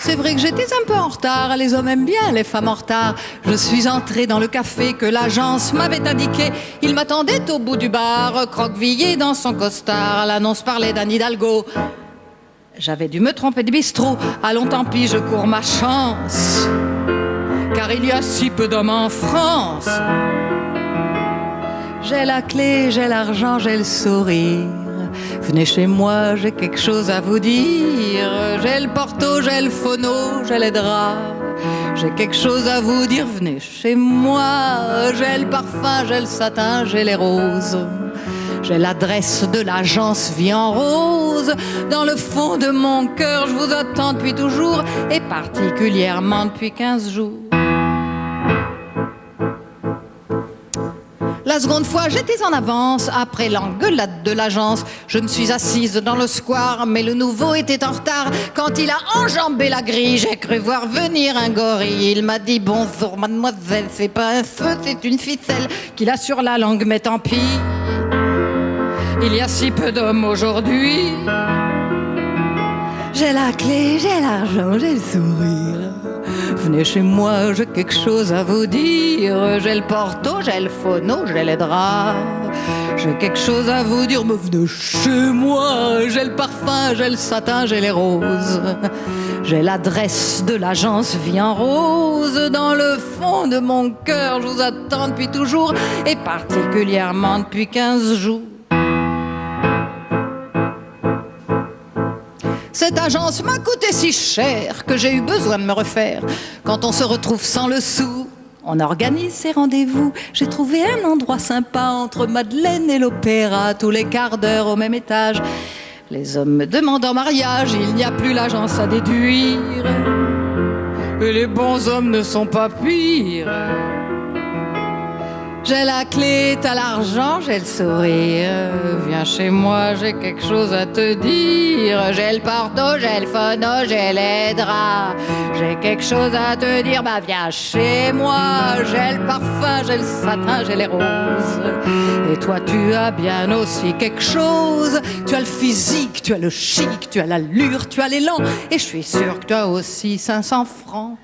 C'est vrai que j'étais un peu en retard, les hommes aiment bien les femmes en retard. Je suis entrée dans le café que l'agence m'avait indiqué. Il m'attendait au bout du bar, croquevillé dans son costard. L'annonce parlait d'un Hidalgo. J'avais dû me tromper de bistrot. Allons, tant pis, je cours ma chance, car il y a si peu d'hommes en France. J'ai la clé, j'ai l'argent, j'ai le sourire. Venez chez moi, j'ai quelque chose à vous dire. J'ai le porto, j'ai le phono, j'ai les draps. J'ai quelque chose à vous dire, venez chez moi. J'ai le parfum, j'ai le satin, j'ai les roses. J'ai l'adresse de l'agence Vie en Rose. Dans le fond de mon cœur, je vous attends depuis toujours, et particulièrement depuis 15 jours. La seconde fois, j'étais en avance. Après l'engueulade de l'agence, je me suis assise dans le square, mais le nouveau était en retard. Quand il a enjambé la grille, j'ai cru voir venir un gorille. Il m'a dit: bonjour mademoiselle, c'est pas un feu, c'est une ficelle qu'il a sur la langue, mais tant pis. Il y a si peu d'hommes aujourd'hui. J'ai la clé, j'ai l'argent, j'ai le sourire. Venez chez moi, j'ai quelque chose à vous dire. J'ai le porto, j'ai le phono, j'ai les draps. J'ai quelque chose à vous dire, mais venez chez moi. J'ai le parfum, j'ai le satin, j'ai les roses. J'ai l'adresse de l'agence Vie en Rose. Dans le fond de mon cœur, je vous attends depuis toujours, et particulièrement depuis 15 jours. Cette agence m'a coûté si cher que j'ai eu besoin de me refaire. Quand on se retrouve sans le sou, on organise ses rendez-vous. J'ai trouvé un endroit sympa entre Madeleine et l'Opéra, tous les quarts d'heure au même étage. Les hommes me demandent en mariage, il n'y a plus l'agence à déduire. Et les bons hommes ne sont pas pires. J'ai la clé, t'as l'argent, j'ai le sourire. Viens chez moi, j'ai quelque chose à te dire. J'ai le porto, j'ai le phono, j'ai les draps. J'ai quelque chose à te dire, bah viens chez moi. J'ai le parfum, j'ai le satin, j'ai les roses. Et toi tu as bien aussi quelque chose. Tu as le physique, tu as le chic, tu as l'allure, tu as l'élan. Et je suis sûre que tu as aussi 500 francs.